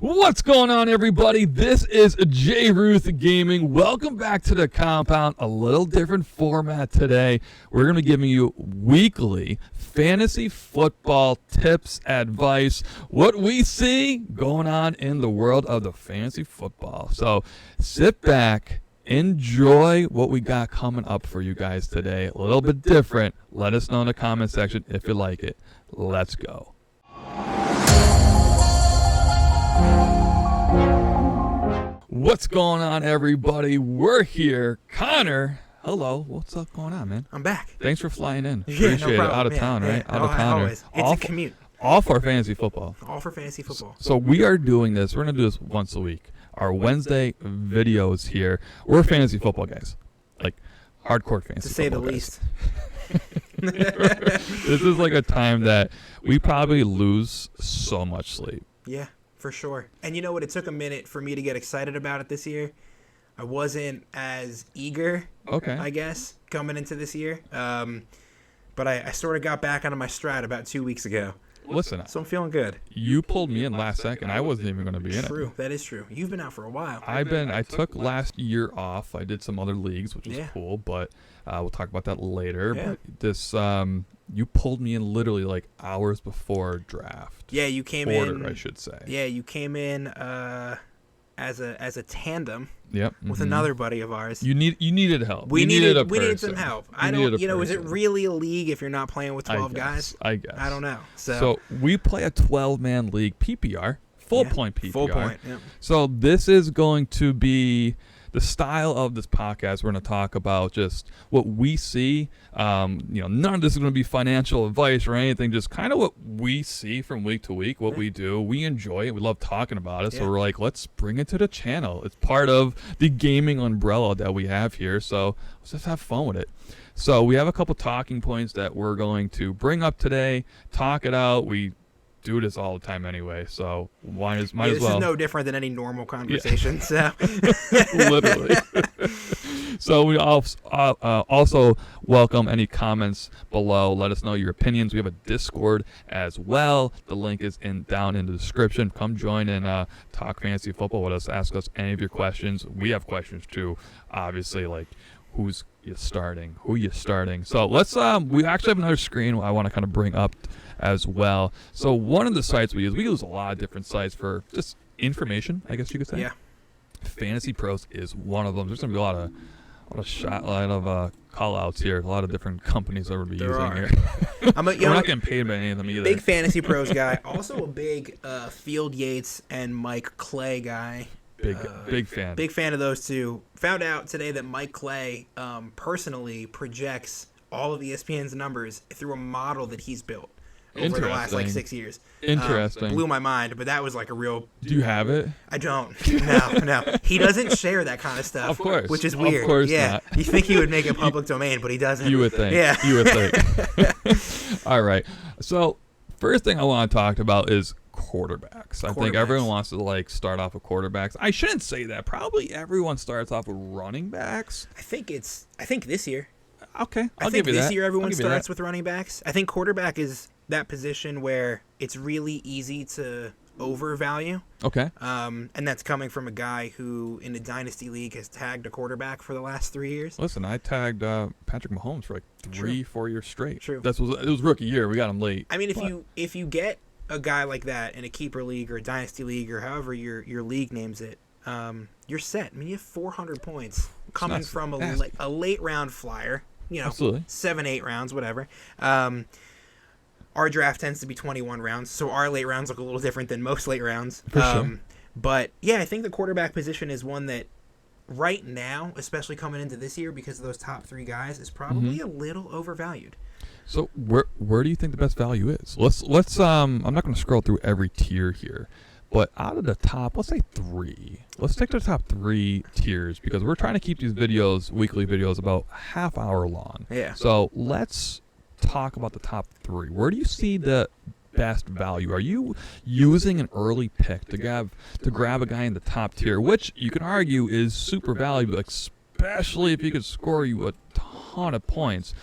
What's going on, everybody? This is J. Ruth Gaming. Welcome back to the compound. A little different format today. We're going to be giving you weekly fantasy football tips, advice, what we see going on in the world of the fantasy football. So sit back, enjoy what we got coming up for you guys today. A little bit different. Let us know in the comment section if you like it. Let's go. What's going on, everybody? We're here. Connor, hello. What's up going on, man? I'm back. Thanks for flying in. Yeah, Appreciate no it. Out of town, right? Out of town. Always. It's a commute. All for fantasy football. All for fantasy football. So we are doing this. We're going to do this once a week. Our Wednesday videos here. We're fantasy football guys. Like, hardcore fantasy to say the guys. least. This is like a time that we probably lose so much sleep. Yeah, for sure. And you know what? It took a minute for me to get excited about it this year. I wasn't as eager, I guess, coming into this year. But I sort of got back onto my stride about 2 weeks ago. Listen, so I'm feeling good. You pulled me in last second. I wasn't even going to be in it. True, that is true. You've been out for a while. I took last year off. I did some other leagues, which was cool, but we'll talk about that later. Yeah. But this, you pulled me in literally like hours before draft. Yeah, you came in. I should say. Yeah, you came in as a tandem. Yep. With another buddy of ours. You needed help. We needed some help. Is it really a league if you're not playing with 12 guys? I guess. I don't know. So we play a 12-man league PPR, full point PPR. Full point, yeah. So this is going to be the style of this podcast. We're going to talk about just what we see. None of this is going to be financial advice or anything. Just kind of what we see from week to week, what we do. We enjoy it. We love talking about it. So we're like, let's bring it to the channel. It's part of the gaming umbrella that we have here. So let's just have fun with it. So we have a couple talking points that we're going to bring up today, talk it out. We do this all the time anyway, so might as well. This is no different than any normal conversation. So literally. So we also welcome any comments below. Let us know your opinions. We have a Discord as well. The link is down in the description. Come join and talk fantasy football with us. Ask us any of your questions. We have questions too, obviously, like who you starting. So let's we actually have another screen I want to kind of bring up as well. So one of the sites we use a lot of different sites for just information, I guess you could say. Yeah. Fantasy Pros is one of them. There's gonna be a lot of call outs here. A lot of different companies that we're using here. We're not getting paid by any of them either. Big Fantasy Pros guy. Also a big Field Yates and Mike Clay guy. Big fan. Big fan of those two. Found out today that Mike Clay personally projects all of ESPN's numbers through a model that he's built over the last 6 years. Interesting. Blew my mind, but that was like a real... Do you have it? I don't. No. He doesn't share that kind of stuff. Of course. Which is weird. Of course not. You think he would make it public domain, but he doesn't. You would think. Yeah. You would think. All right. So first thing I want to talk about is quarterbacks. I think everyone wants to start off with quarterbacks. I shouldn't say that. Probably everyone starts off with running backs. I think this year. Okay. I think this year everyone starts with running backs. I think quarterback is that position where it's really easy to overvalue. Okay. And that's coming from a guy who in the Dynasty League has tagged a quarterback for the last 3 years. Listen, I tagged Patrick Mahomes for 4 years straight. True. It was rookie year. We got him late. I mean, if you get a guy like that in a keeper league or a dynasty league or however your league names it, you're set. I mean, you have 400 points coming from a late round flyer. Absolutely. 7-8 rounds, whatever. Our draft tends to be 21 rounds, so our late rounds look a little different than most late rounds. For sure. But yeah, I think the quarterback position is one that right now, especially coming into this year because of those top 3 guys, is probably a little overvalued. So where do you think the best value is? Let's I'm not going to scroll through every tier here, but out of the top, let's say 3. Let's take the top 3 tiers because we're trying to keep these weekly videos, about half hour long. Yeah. So let's talk about the top 3. Where do you see the best value? Are you using an early pick to grab a guy in the top tier, which you can argue is super valuable, especially if he could score you a ton of points?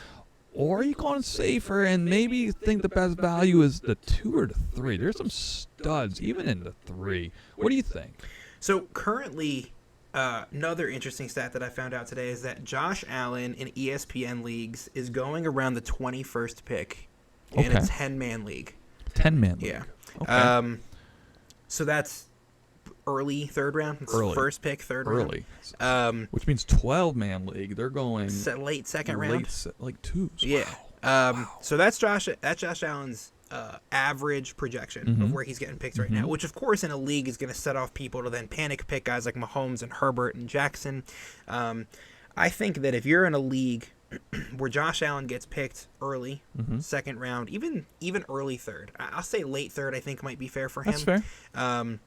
Or are you going safer and maybe you think the best value is the 2 or the 3? There's some studs even in the 3. What do you think? So currently, another interesting stat that I found out today is that Josh Allen in ESPN leagues is going around the 21st pick in a 10-man league. 10-man league. Yeah. Okay. So that's early third round. It's first pick, third round. Which means 12-man league. They're going late second round. Like 2s. Yeah. Wow. So that's Josh Allen's average projection of where he's getting picked right now, which of course in a league is going to set off people to then panic pick guys like Mahomes and Herbert and Jackson. I think that if you're in a league where Josh Allen gets picked early, second round, even early third, I'll say late third, I think might be fair for him. That's fair.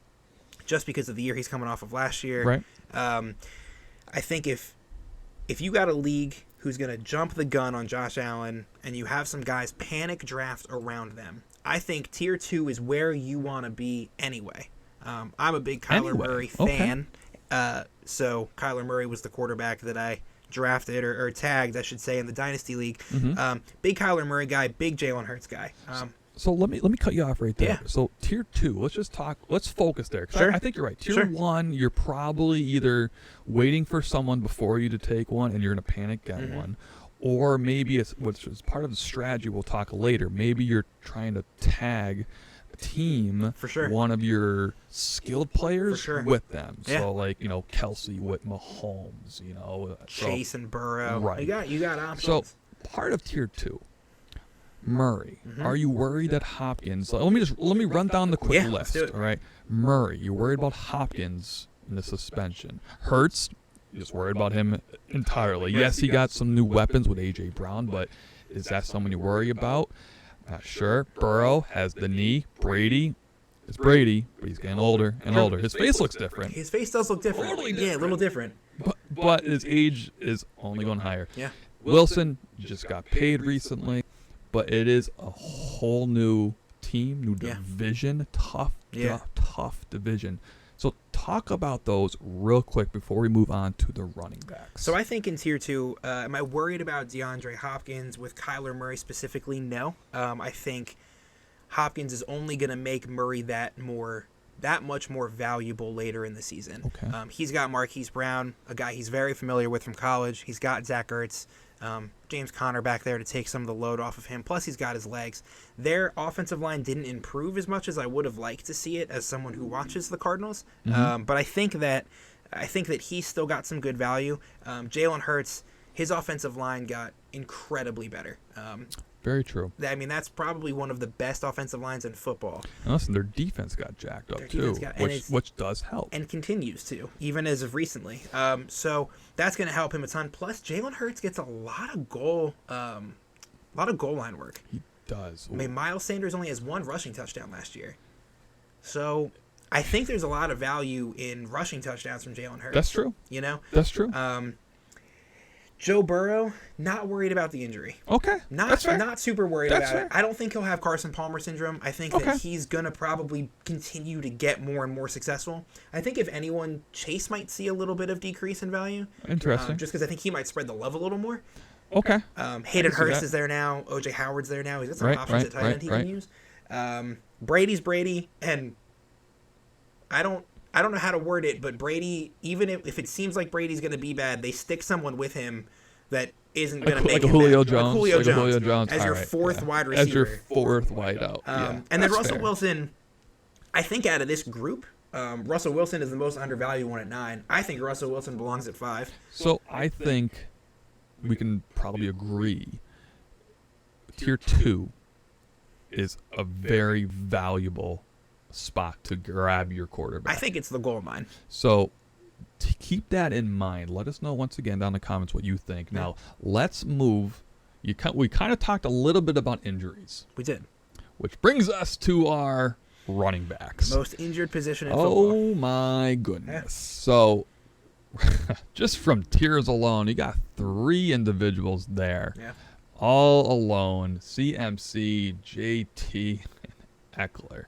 Just because of the year he's coming off of last year. Right. I think if you got a league who's going to jump the gun on Josh Allen and you have some guys panic draft around them, I think tier 2 is where you want to be anyway. I'm a big Kyler Murray fan. So Kyler Murray was the quarterback that I drafted or tagged, I should say, in the Dynasty League. Big Kyler Murray guy, big Jalen Hurts guy. So let me cut you off right there. Yeah. So tier 2, let's focus there. Sure. I think you're right. Tier 1, you're probably either waiting for someone before you to take one and you're in a panic get one, or maybe it's, which is part of the strategy we'll talk later, maybe you're trying to tag a team, for sure, one of your skilled players with them. Yeah. So like, Kelsey with Mahomes, Chase and Burrow. Right. You got options. So part of tier 2, Murray, are you worried that Hopkins? Let me run down the quick list. Let's do it. All right, Murray, you're worried about Hopkins in the suspension. Hurts, you're just worried about him entirely. Yes, he got some new weapons with AJ Brown, but is that someone you worry about? Not sure. Burrow has the knee. Brady, it's Brady, but he's getting older and older. His face looks different. His face does look different. Totally different. Yeah, a little different. But his age is only going higher. Yeah. Wilson just got paid recently. But it is a whole new team, new division, tough division. So talk about those real quick before we move on to the running backs. So I think in tier 2, am I worried about DeAndre Hopkins with Kyler Murray specifically? No. I think Hopkins is only going to make Murray that much more valuable later in the season. Okay. He's got Marquise Brown, a guy he's very familiar with from college. He's got Zach Ertz. James Conner back there to take some of the load off of him. Plus, he's got his legs. Their offensive line didn't improve as much as I would have liked to see it as someone who watches the Cardinals. But I think that he's still got some good value. Jalen Hurts, his offensive line got incredibly better. Very true. I mean, that's probably one of the best offensive lines in football. And listen, their defense got jacked up too, which does help. And continues to, even as of recently. So that's going to help him a ton. Plus, Jalen Hurts gets a lot of goal line work. He does. I mean, Miles Sanders only has 1 rushing touchdown last year. So I think there's a lot of value in rushing touchdowns from Jalen Hurts. That's true. That's true. Joe Burrow, not worried about the injury. Okay. Not super worried about it. I don't think he'll have Carson Palmer syndrome. I think that he's going to probably continue to get more and more successful. I think if anyone, Chase might see a little bit of decrease in value. Interesting. Just because I think he might spread the love a little more. Okay. Hayden Hurst is there now. O.J. Howard's there now. He's got some options at tight end he can use. Brady's Brady, and I don't know how to word it, but Brady, even if it seems like Brady's going to be bad, they stick someone with him that isn't going to make him Julio bad. Jones, Julio Jones, Jones as your fourth wide receiver. As your fourth wide out. And then Russell Wilson, I think out of this group, Russell Wilson is the most undervalued one at 9. I think Russell Wilson belongs at 5. So I think we can probably agree tier 2 is a very valuable spot to grab your quarterback. I think it's the gold mine. So to keep that in mind, let us know once again down in the comments what you think. Now, let's move. We kind of talked a little bit about injuries. We did. Which brings us to our running backs. Most injured position in football. Oh, my goodness. Yeah. So just from tiers alone, you got 3 individuals there. Yeah. All alone. CMC, JT, and Eckler.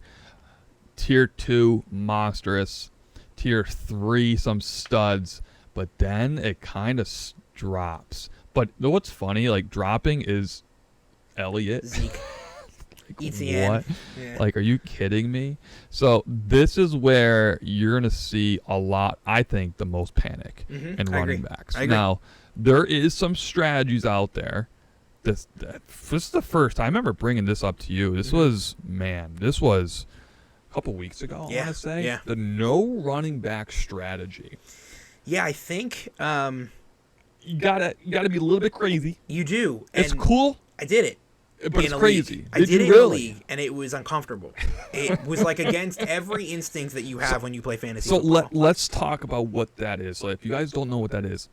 Tier 2, monstrous. Tier 3, some studs. But then it kind of drops. But what's funny, like dropping is Elliott. Zeke. Like, ETN. what? Yeah. Like, are you kidding me? So this is where you're going to see a lot, I think, the most panic in running backs. I agree. Now, there is some strategies out there. This is the first time. I remember bringing this up to you. This was a couple weeks ago, I want to say. Yeah. The no running back strategy. Yeah, I think you gotta be a little bit crazy. you do. It's And cool, I did it. but it's crazy. I did you it really? in a league, and it was uncomfortable. It was like against every instinct that you have when you play fantasy football. Let's talk about what that is. So if you guys don't know what that is,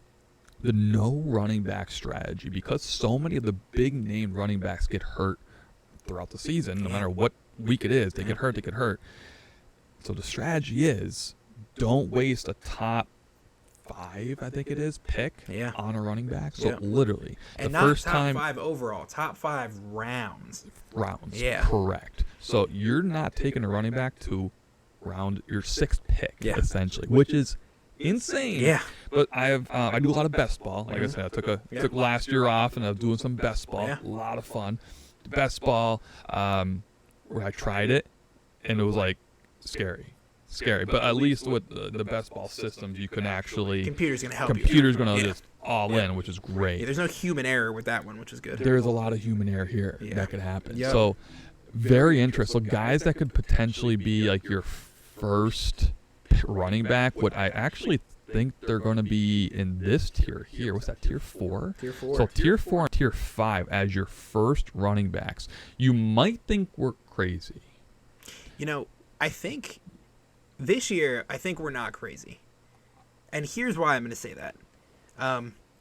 the no running back strategy, because so many of the big name running backs get hurt throughout the season, no matter what week it is, they get hurt. So the strategy is don't waste a top 5, I think it is, pick on a running back. So literally, and the not first top time 5 overall, top 5 rounds. Yeah. Correct. So you're not taking a running back to round your 6th pick, essentially, which is insane. Yeah. But I do a lot of best ball. Like I said, I took last year off, and I was doing some best ball. A lot of fun. Best ball, where I tried it, and it was like scary. But at least with the best ball systems, you can actually Computer's gonna help you. Computer's gonna just all in, which is great. Yeah, there's no human error with that one, which is good. There's a lot of human error here that could happen. Yep. So very interesting. So guys that could potentially be like your first running back, what I actually think they're going to be in this tier here. What's that, tier 4? Tier 4. So tier 4 and tier 5 as your first running backs. You might think we're crazy. You know, I think this year, we're not crazy. And here's why I'm going to say that.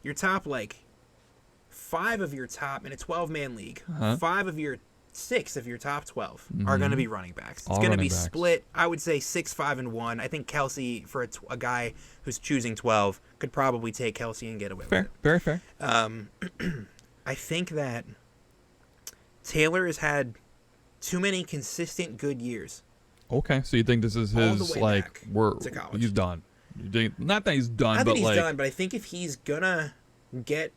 Your top, 5 of your top, in a 12-man league, 6 of your top 12 are going to be running backs. It's going to be split, I would say 6, 5, and 1. I think Kelsey, for a guy who's choosing 12, could probably take Kelsey and get away with it. Very fair. I think that Taylor has had too many consistent good years. Okay, so you think this is his, he's done. Not that he's done, but but I think if he's going to get,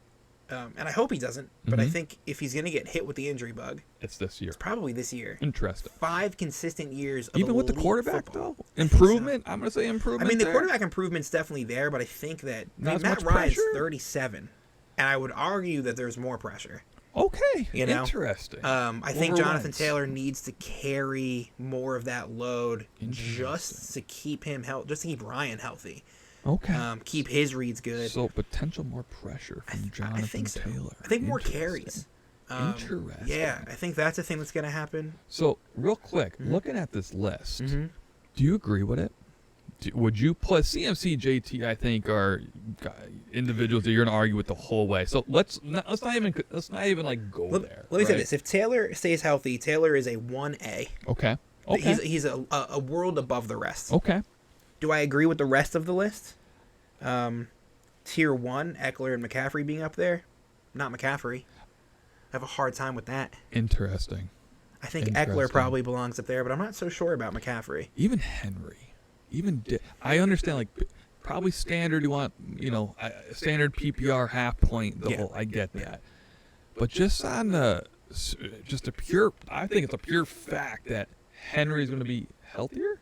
and I hope he doesn't, but I think if he's going to get hit with the injury bug, it's this year. It's probably this year. Interesting. 5 consistent years of even with the quarterback, football. Though? Improvement? So. I'm going to say improvement. I mean, the quarterback improvement's definitely there, but I think that Matt Ryan's 37, and I would argue that there's more pressure. Okay, interesting. I think Jonathan Taylor needs to carry more of that load just to keep him just to keep Ryan healthy. Okay. Keep his reads good. So potential more pressure from Jonathan Taylor. I think more carries. Interesting. Yeah, I think that's a thing that's going to happen. So real quick, looking at this list, do you agree with it? Would you put CMC, JT? I think are individuals that you're going to argue with the whole way. So let's not even go there. Let me say this: if Taylor stays healthy, Taylor is a 1A. Okay. He's a world above the rest. Okay. Do I agree with the rest of the list? Tier 1, Eckler and McCaffrey being up there. Not McCaffrey. I have a hard time with that. Interesting. I think Eckler probably belongs up there, but I'm not so sure about McCaffrey. Even Henry. I understand, probably standard, you want, standard PPR half point, I get that. But just on I think it's a pure fact that Henry's going to be healthier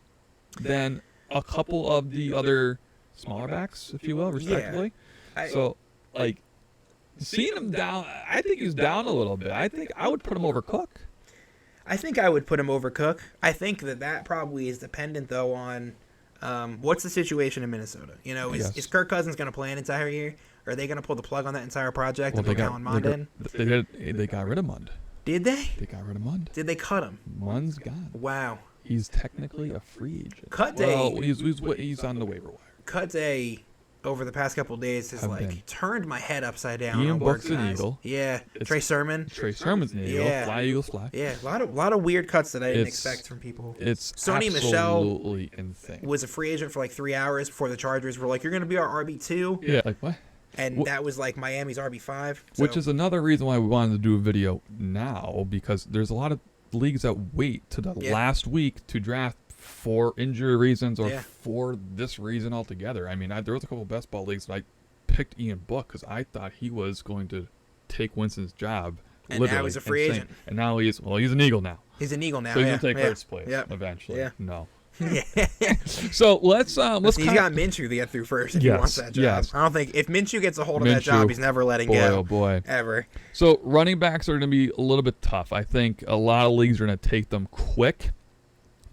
than a couple of the other smaller backs, if you will, respectively. Seeing him down, I think he's down a little bit. I think I would put him over Cook. I think I would put him over Cook. I think that probably is dependent, though, on what's the situation in Minnesota. Is Kirk Cousins going to play an entire year? Or are they going to pull the plug on that entire project and put Kellen Mond in? They got rid of Mond. Did they? They got rid of Mond. Did they cut him? Mond's gone. Wow. He's technically a free agent. He's on the waiver wire. Cut day over the past couple of days has turned my head upside down. Ian Book's an Eagle. Yeah. Trey Sermon. Trey Sermon's an Eagle. Yeah. Fly Eagles fly. Yeah. A lot of weird cuts that I didn't expect from people. It's Sony absolutely insane. Was a free agent for 3 hours before the Chargers were like, "You're going to be our RB2." Yeah. What? And that was Miami's RB5. So. Which is another reason why we wanted to do a video now, because there's a lot of leagues that wait to the last week to draft for injury reasons or for this reason altogether. I mean, there was a couple of best ball leagues that I picked Ian Book because I thought he was going to take Winston's job And now he's a free agent. And now he's an Eagle now. He's an Eagle now. So he's gonna take Hurts' place eventually. Yeah. No. Yeah. So let's he's got Minshew to get through first if he wants that job. Yes. I don't think if Minshew gets a hold of that job, he's never letting go. Oh boy. Ever. So running backs are going to be a little bit tough. I think a lot of leagues are going to take them quick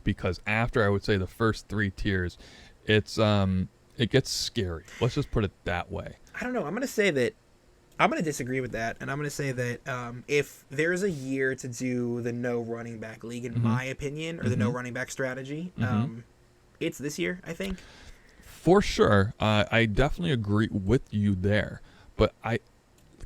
because after I would say the first 3 tiers, it gets scary. Let's just put it that way. I don't know. I'm going to say that I'm going to disagree with that, and I'm going to say that if there's a year to do the no running back league, in my opinion, or the no running back strategy, it's this year, I think. For sure. I definitely agree with you there. But I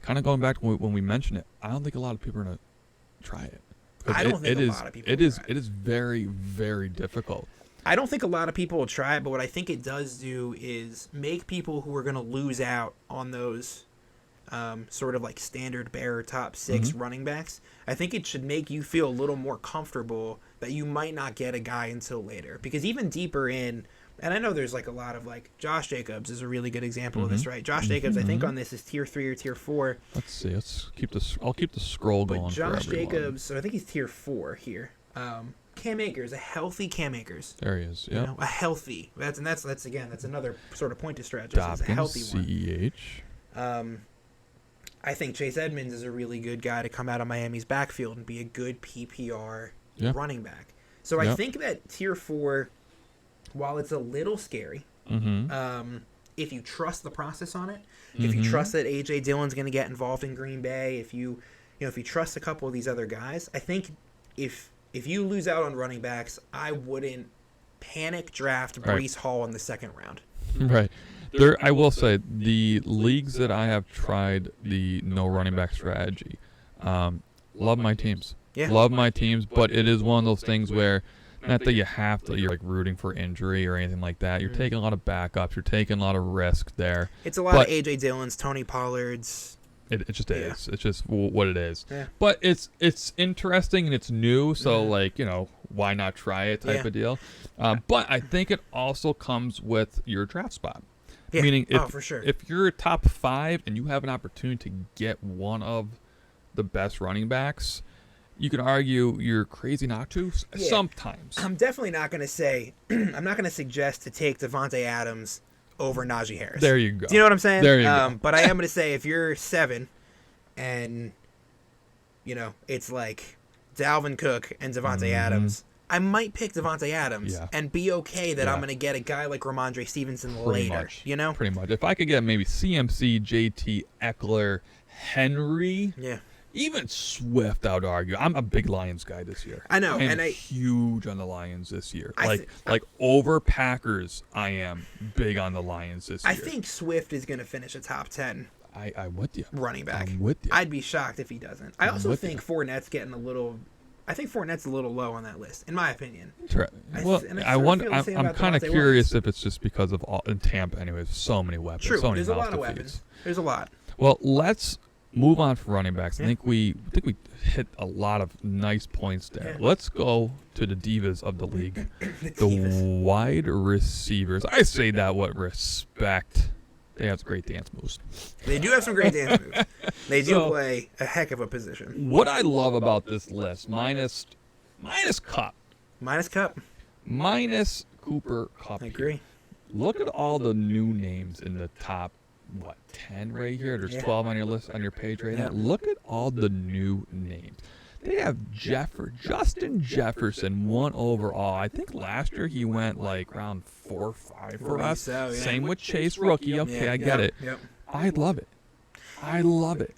kind of going back to when we mentioned it, I don't think a lot of people are going to try it. I don't think a lot of people will try it. It is very, very difficult. I don't think a lot of people will try it, but what I think it does do is make people who are going to lose out on those sort of like standard bearer top 6 running backs. I think it should make you feel a little more comfortable that you might not get a guy until later. Because even deeper in, and I know there's like a lot of like Josh Jacobs is a really good example of this, right? Josh Jacobs, I think on this is tier 3 or tier 4. Let's see. I'll keep the scroll going. But Josh for everyone. Jacobs, so I think he's tier 4 here. Cam Akers, a healthy Cam Akers. There he is. Yeah. A healthy. That's another sort of point to stretch. It's a healthy one. CEH. I think Chase Edmonds is a really good guy to come out of Miami's backfield and be a good PPR running back. So I think that tier 4, while it's a little scary, if you trust the process on it, if you trust that A.J. Dillon's going to get involved in Green Bay, if you trust a couple of these other guys, I think if you lose out on running backs, I wouldn't panic draft Breece Hall in the second round. Right. I will say, the leagues that I have tried the no running back strategy, love my teams. Yeah. Love my teams, but it is one of those things where, not that you're like rooting for injury or anything like that. You're taking a lot of backups. You're taking a lot of risk there. It's a lot of A.J. Dillon's, Tony Pollard's. It just is. It's just what it is. Yeah. But it's interesting and it's new, so why not try it type of deal. But I think it also comes with your draft spot. Yeah. Meaning, for sure. if you're top 5 and you have an opportunity to get one of the best running backs, you can argue you're crazy not to sometimes. I'm definitely not going to say I'm not going to suggest to take Devontae Adams over Najee Harris. There you go. Do you know what I'm saying? There you go. But I am going to say if you're 7 and it's like Dalvin Cook and Devontae Adams, I might pick Devontae Adams and be okay that I'm going to get a guy like Ramondre Stevenson later. Pretty much. If I could get maybe CMC, JT, Eckler, Henry, even Swift, I would argue. I'm a big Lions guy this year. I know, and I'm huge on the Lions this year. Like over Packers, I am big on the Lions this year. I think Swift is going to finish a top 10. I'm with you. Running back. I'm with you. I'd be shocked if he doesn't. I also think Fournette's getting a little. I think Fournette's a little low on that list, in my opinion. Well, I'm kind of curious if it's just because of in Tampa, anyways. So many weapons. True. So many There's a lot of weapons. There's a lot. Well, let's move on from running backs. I think we hit a lot of nice points there. Let's go to the divas of the league, the wide receivers. I say that with respect. They have great dance moves. They do have some great dance moves. They do play a heck of a position. What I love about this list, minus Cup. Minus Cup? Minus Cooper Kupp. I agree. Look at all the new names in the top, 10 right here? There's 12 on your list, on your page right now. Look at all the new names. They have Justin Jefferson, 1 overall. I think last year he went like round 4 or 5 for us. So, Same with Chase rookie. Okay, I get it. Yep. I love it. I love it.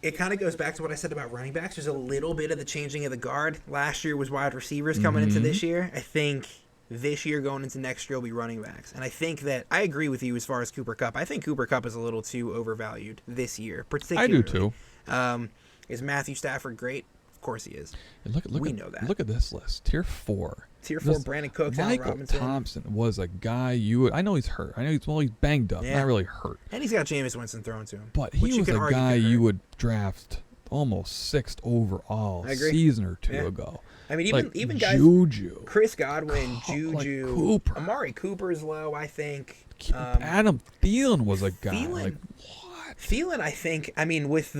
It kind of goes back to what I said about running backs. There's a little bit of the changing of the guard. Last year was wide receivers coming into this year. I think this year going into next year will be running backs. And I think that I agree with you as far as Cooper Kupp. I think Cooper Kupp is a little too overvalued this year, particularly. I do too. Is Matthew Stafford great? Of course he is. And we know that. Look at this list. Tier 4. Tier 4, Brandon Cooks, Allen Robinson. Michael Thompson was a guy I know he's hurt. I know he's banged up. Not really hurt. And he's got Jameis Winston thrown to him. But he was a guy you would draft almost 6th overall a season or two ago. I mean, even guys, Juju, Chris Godwin, Juju, Cooper. Amari Cooper's low, I think. Adam Thielen was a guy. Thielen. What? Thielen, I think, I mean, with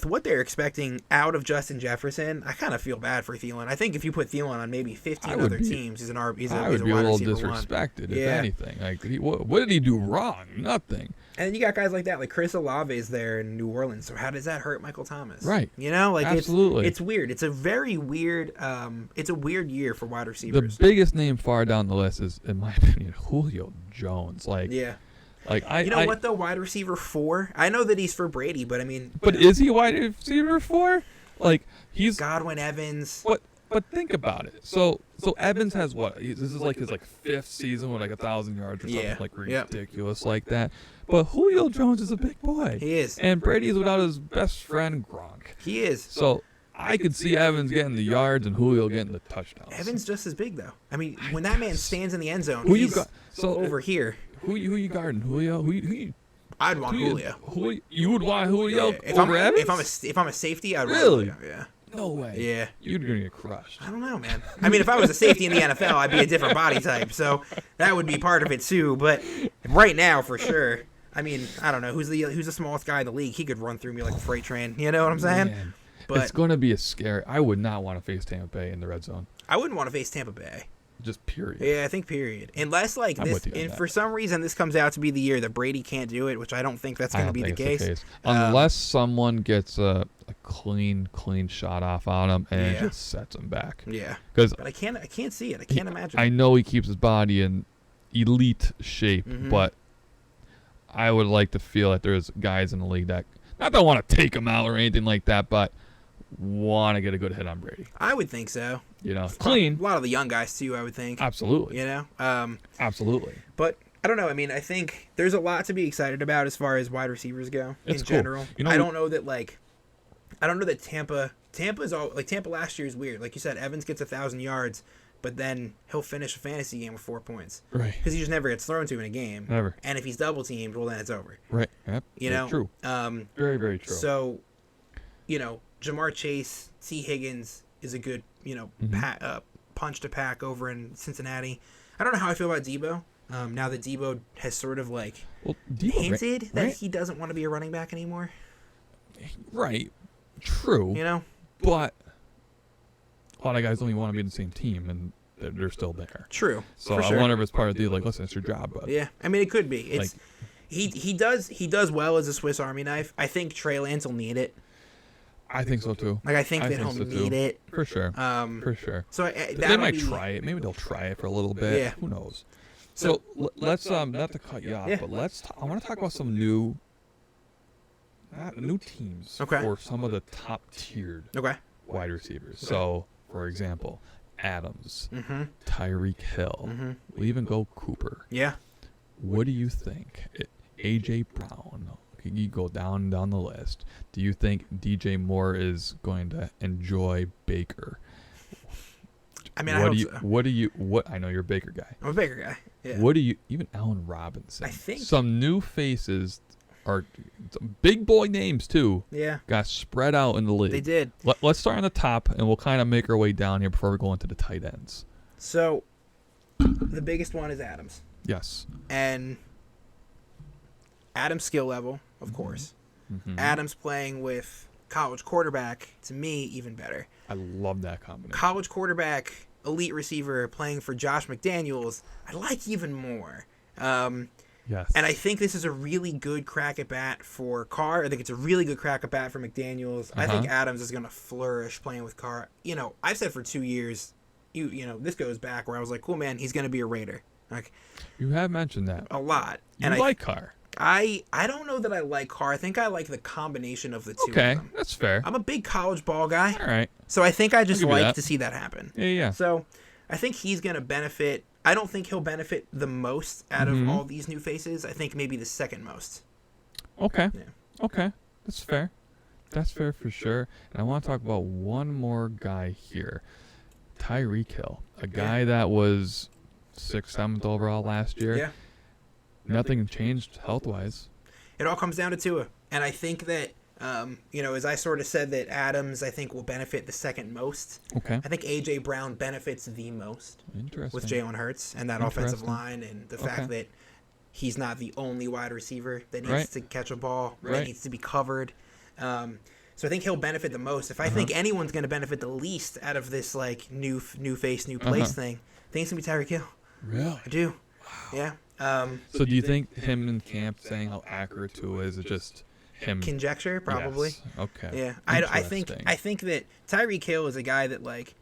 what they're expecting out of Justin Jefferson, I kind of feel bad for Thielen. I think if you put Thielen on maybe 15 other teams, he's I would be a little disrespected, if anything. Like, what did he do wrong? Nothing. And you got guys like that, like Chris Olave's there in New Orleans. So how does that hurt Michael Thomas? Right. You know, like absolutely. It's weird. It's a very weird. It's a weird year for wide receivers. The biggest name far down the list is, in my opinion, Julio Jones. Like, yeah. Like what though? Wide receiver 4. I know that he's for Brady, but I mean. But is he wide receiver 4? Like he's Godwin, Evans. But think about it. So Evans has what? This is like his 5th season with 1,000 yards or something ridiculous like that. But Julio Jones is a big boy. He is. And Brady's without his best friend Gronk. He is. So I could see Evans getting the yards and Julio getting the touchdowns. Evans just as big though. I mean, when that man stands in the end zone, he's over here. Who you guarding? Julio? Who I'd want Julio. You would want Julio over Evans? If I'm a safety, I'd want Julio. Yeah. No way. Yeah. You're gonna get crushed. I don't know, man. I mean, if I was a safety in the NFL, I'd be a different body type, so that would be part of it too. But right now, for sure. I mean, I don't know who's the smallest guy in the league. He could run through me like a freight train. You know what I'm saying? Man. But it's going to be a scary. I would not want to face Tampa Bay in the red zone. I wouldn't want to face Tampa Bay. Just period. Yeah, I think period. Unless this, and for some reason this comes out to be the year that Brady can't do it, which I don't think that's going to be the case. Unless someone gets a clean shot off on him and it just sets him back. Yeah. But I can't see it. I can't imagine. I know he keeps his body in elite shape, but I would like to feel that there's guys in the league that not that want to take him out or anything like that, but want to get a good hit on Brady. I would think so. You know, clean. A lot of the young guys too, I would think. Absolutely. You know, absolutely. But I don't know. I mean, I think there's a lot to be excited about as far as wide receivers go in general. You know, I don't know that Tampa's all like Tampa last year is weird. Like you said, Evans gets 1,000 yards, but then he'll finish a fantasy game with 4 points. Right. Because he just never gets thrown to in a game. Never. And if he's double teamed, well, then it's over. Right. Yep. You know. True. Very, very true. So, you know, Jamar Chase, T. Higgins is a good, punch to pack over in Cincinnati. I don't know how I feel about Debo. Now that Debo has sort of hinted that he doesn't want to be a running back anymore. Right. True. You know? But a lot of guys don't even want to be in the same team, and they're still there. True. So I wonder if it's part of the deal, listen, it's your job, bud. Yeah. I mean, it could be. It's he does well as a Swiss Army knife. I think Trey Lance will need it. I think so too. I think he'll need it for sure. For sure. So they might try it. Maybe they'll try it for a little bit. Yeah. Who knows? So let's not to cut you off, but I want to talk about some new teams for some of the top tiered wide receivers. So, for example, Adams, Tyreek Hill, we'll even go Cooper. Yeah. What do you think? A.J. Brown. You go down the list. Do you think DJ Moore is going to enjoy Baker? I mean, I know you're a Baker guy. I'm a Baker guy. Yeah. What do you even Allen Robinson? I think some new faces are big boy names too. Yeah. Got spread out in the league. They did. Let's start on the top and we'll kind of make our way down here before we go into the tight ends. So the biggest one is Adams. Yes. And Adams' skill level, of course. Adams playing with college quarterback, to me, even better. I love that combination. College quarterback, elite receiver playing for Josh McDaniels, I like even more. Yes. And I think this is a really good crack at bat for Carr. I think it's a really good crack at bat for McDaniels. I think Adams is going to flourish playing with Carr. You know, I've said for 2 years, this goes back where I was like, cool, man, he's going to be a Raider. Like, you have mentioned that. A lot. You like Carr. I don't know that I like Carr. I think I like the combination of the two of them. That's fair. I'm a big college ball guy. All right. So I think I just like to see that happen. Yeah. So I think he's going to benefit. I don't think he'll benefit the most out of all these new faces. I think maybe the second most. Okay. Yeah. Okay. That's fair. That's fair for sure. And I want to talk about one more guy here. Tyreek Hill. A guy that was 6th, 7th overall last year. Yeah. Nothing changed health-wise. It all comes down to Tua. And I think that, as I sort of said that Adams, I think, will benefit the second most. Okay. I think A.J. Brown benefits the most. Interesting. With Jalen Hurts and that offensive line and the fact that he's not the only wide receiver that needs to catch a ball, that needs to be covered. So I think he'll benefit the most. If I think anyone's going to benefit the least out of this like new face, new place thing, I think it's going to be Tyreek Hill. Really? I do. Wow. Yeah. So do you think him in camp saying how accurate Tua is just him? Conjecture, probably. Yes. Okay. Yeah. I think that Tyreek Hill is a guy that like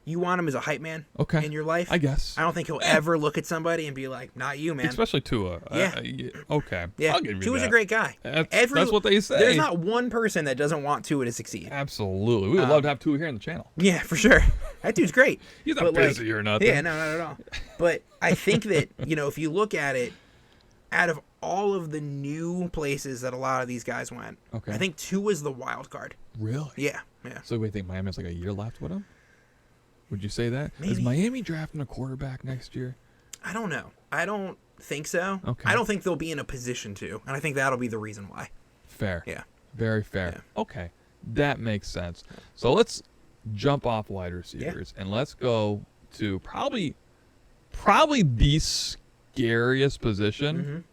you want him as a hype man in your life. I guess. I don't think he'll ever look at somebody and be like, not you, man. Especially Tua. Yeah. Okay. Yeah. I'll give you Tua's that. a great guy. That's what they say. There's not one person that doesn't want Tua to succeed. Absolutely. We would love to have Tua here on the channel. Yeah, for sure. That dude's great. He's not busy or nothing. Yeah, no, not at all. But I think that, if you look at it, out of all of the new places that a lot of these guys went, I think Tua's the wild card. Really? Yeah. So we think Miami has like a year left with him? Would you say that? Maybe. Is Miami drafting a quarterback next year? I don't know. I don't think so. Okay. I don't think they'll be in a position to, and I think that'll be the reason why. Fair. Yeah. Very fair. Yeah. Okay. That makes sense. So let's jump off wide receivers and let's go to probably the scariest position,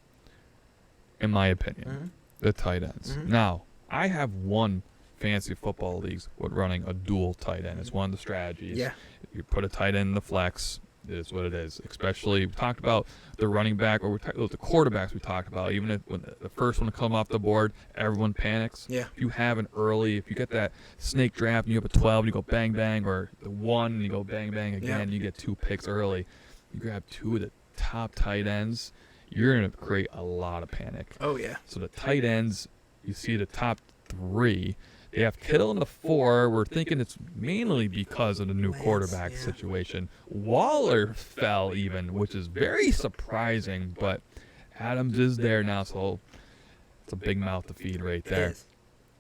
in my opinion, the tight ends. Now, I have one fantasy football leagues with running a dual tight end. It's one of the strategies. Yeah. You put a tight end in the flex. It is what it is. Especially, we talked about the running back, or the quarterbacks we talked about. Even if when the first one to come off the board, everyone panics. Yeah. If you have an early, if you get that snake draft and you have a 12, you go bang, bang, or the 1 and you go bang, bang again, you get 2 picks early. You grab 2 of the top tight ends, you're going to create a lot of panic. Oh, yeah. So the tight ends, you see the top 3. They have Kittle in the 4. We're thinking it's mainly because of the new quarterback situation. Waller fell even, which is very surprising, but Adams is there now, so it's a big mouth to feed right there.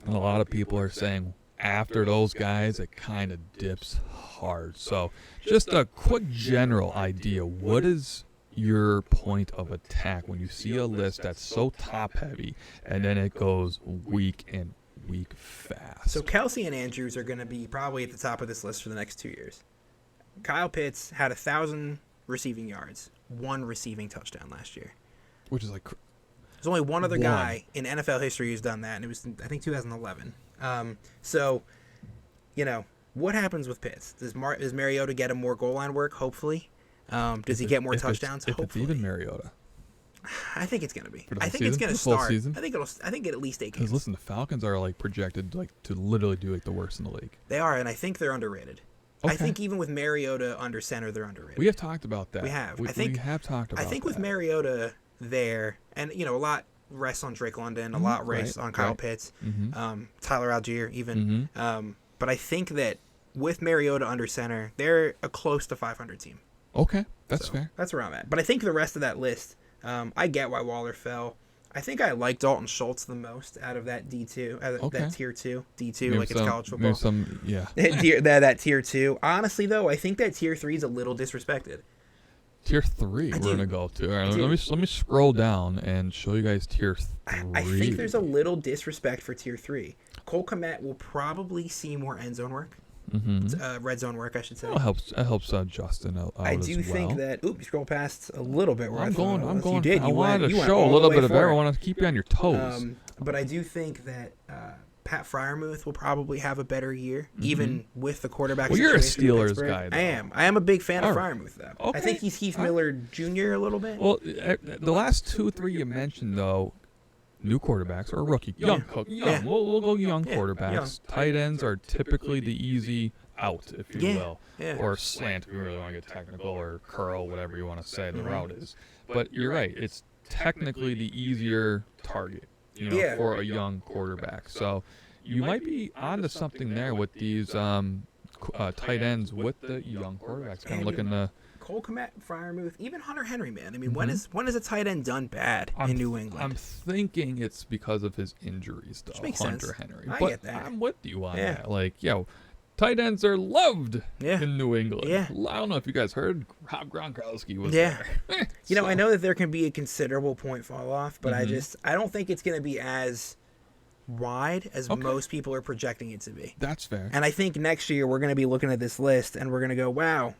And a lot of people are saying after those guys, it kind of dips hard. So just a quick general idea. What is your point of attack when you see a list that's so top-heavy and then it goes weak and weak fast? So Kelsey and Andrews are going to be probably at the top of this list for the next 2 years. Kyle Pitts had 1,000 receiving yards, 1 receiving touchdown last year. Which is like... There's only one other guy in NFL history who's done that, and it was, I think, 2011. So, what happens with Pitts? Does Mariota get him more goal line work, hopefully? Does he get more touchdowns? If hopefully. It's even Mariota. I think it's gonna be. I think it's gonna start. I think at least 8 games. Because listen, the Falcons are like projected to literally do the worst in the league. They are, and I think they're underrated. Okay. I think even with Mariota under center, they're underrated. We have talked about that. We have. We have talked about. I think with Mariota there, and a lot rests on Drake London, a lot rests on Kyle Pitts, Tyler Algier even. But I think that with Mariota under center, they're a close to 500 team. Okay, that's fair. That's where I'm at. But I think the rest of that list, I get why Waller fell. I think I like Dalton Schultz the most out of that D2, that tier 2, D2, maybe like it's college football. That tier 2. Honestly, though, I think that tier 3 is a little disrespected. Tier 3 we're going to go to. All right, let me scroll down and show you guys tier 3. I think there's a little disrespect for tier 3. Cole Kmet will probably see more end zone work. Red zone work, I should say. Well, it helps Justin out I do think that. Oops, scroll past a little bit. Where I'm going. You did. I wanted to show a little bit of everyone. I want to keep you on your toes. But I do think that Pat Freiermuth will probably have a better year, even with the quarterback. Well, you're a Steelers guy, though. I am a big fan of Freiermuth, though. Okay. I think he's Heath Miller Jr. a little bit. Well, the last 2-3 you mentioned, though, new quarterbacks or rookie, young. We'll go young quarterbacks. Young. Tight ends are typically the easy out, if you will, or slant if you really want to get technical, or curl, whatever you want to say the route is. But you're right; it's technically the easier target, for a young quarterback. So you might be onto something there with these tight ends with the young quarterbacks. Kind of looking to. Cole Kmet, Freiermuth, even Hunter Henry, man. I mean, when is a tight end done bad in New England? I'm thinking it's because of his injuries, though. Which makes Hunter sense. Henry. I get that. I'm with you on that. Like, tight ends are loved in New England. Yeah. I don't know if you guys heard Rob Gronkowski was there. I know that there can be a considerable point fall off, but I don't think it's going to be as wide as most people are projecting it to be. That's fair. And I think next year we're going to be looking at this list and we're going to go, wow,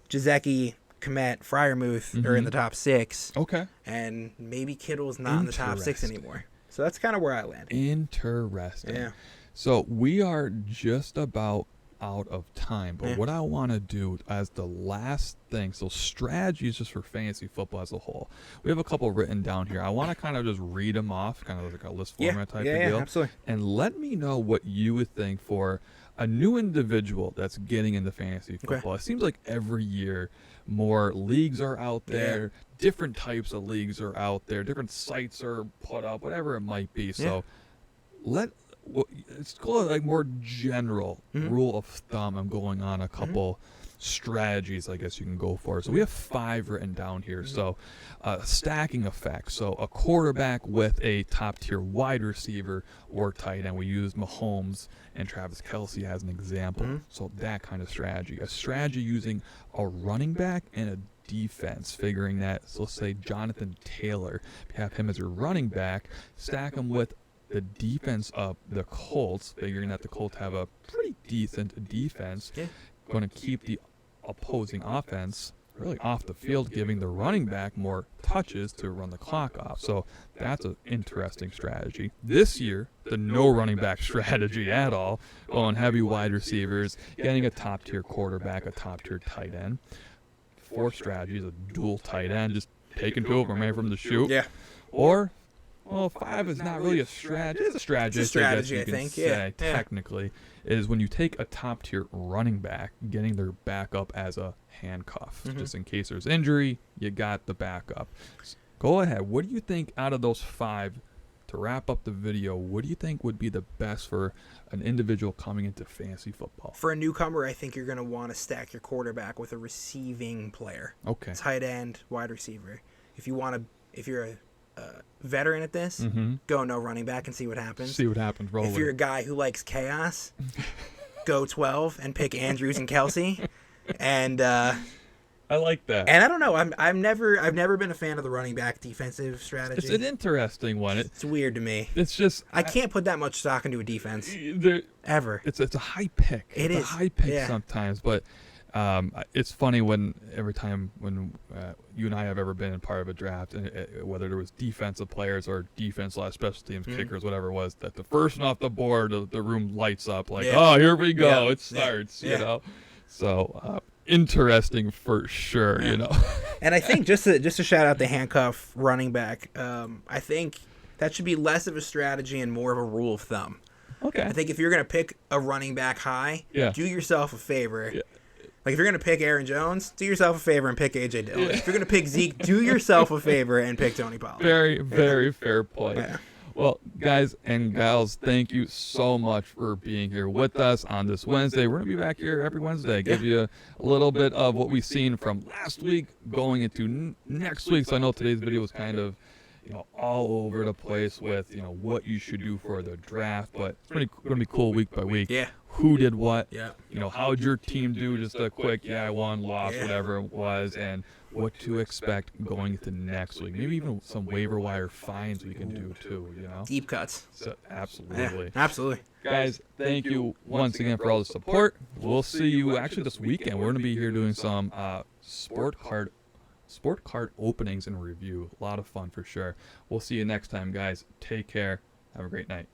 Jaceki, Komet, Freiermuth are in the top 6. Okay. And maybe Kittle's not in the top 6 anymore. So that's kind of where I landed. Interesting. Yeah. So we are just about out of time, but what I want to do as the last thing, so strategies just for fantasy football as a whole. We have a couple written down here. I want to kind of just read them off, kind of like a list format type of deal. Yeah, absolutely. And let me know what you would think for a new individual that's getting into fantasy football. It seems like every year more leagues are out there, different types of leagues are out there, different sites are put up, whatever it might be. So it's called like more general rule of thumb. I'm going on a couple strategies, I guess you can go for. So we have 5 written down here. So stacking effect. So a quarterback with a top tier wide receiver or tight end. We use Mahomes and Travis Kelce as an example. So that kind of strategy. A strategy using a running back and a defense, figuring that, so let's say Jonathan Taylor, have him as your running back, stack him with the defense of the Colts, figuring that the Colts have a pretty decent defense, going to keep the opposing offense really off the field, giving the running back more touches to run the clock off. So that's an interesting strategy. This year, the no running back strategy at all, going heavy wide receivers, getting a top-tier quarterback, a top-tier tight end. 4th strategy is a dual tight end, just taking 2 of them right from the chute. Yeah. Or, well, 5 is not really a strategy. It's a strategy. It's a strategy, I think. Say, yeah. Technically, is when you take a top-tier running back, getting their backup as a handcuff. Just in case there's injury, you got the backup. Go ahead. What do you think out of those 5, to wrap up the video, what do you think would be the best for an individual coming into fantasy football? For a newcomer, I think you're going to want to stack your quarterback with a receiving player. Okay. Tight end, wide receiver. If you're a veteran at this, go no running back and see what happens. See what happens. Roll if you're a guy who likes chaos, go 12 and pick Andrews and Kelce. And I like that. And I don't know. I've never been a fan of the running back defensive strategy. It's an interesting one. It's weird to me. It's just I can't put that much stock into a defense ever. It's a high pick. It's a high pick sometimes, but it's funny every time when you and I have ever been in part of a draft, and whether there was defensive players or defense/special teams kickers, whatever it was, that the first one off the board, the room lights up like, oh, here we go, it starts, you know. So interesting for sure, you know. And I think just to shout out the handcuff running back, I think that should be less of a strategy and more of a rule of thumb. Okay. I think if you're gonna pick a running back high, do yourself a favor. Yeah. Like if you're gonna pick Aaron Jones, do yourself a favor and pick AJ Dillon. If you're gonna pick Zeke, do yourself a favor and pick Tony Pollard. Very, very fair point. Yeah. Well, guys and gals, thank you so much for being here with us on this Wednesday. We're going to be back here every Wednesday, give you a little bit of what we've seen from last week going into next week. So I know today's video was kind of, all over the place with, what you should do for the draft, but it's going to be cool week by week. Yeah. Who did what? Yeah. How'd your team do? Just a quick, I won, lost, whatever it was, and what to expect going into next week. Maybe even some waiver wire finds we can do too, Deep cuts. So, absolutely. Yeah, absolutely. Guys, thank you once again for all the support. We'll see you actually this weekend. We're going to be here doing some sport card openings and review. A lot of fun for sure. We'll see you next time, guys. Take care. Have a great night.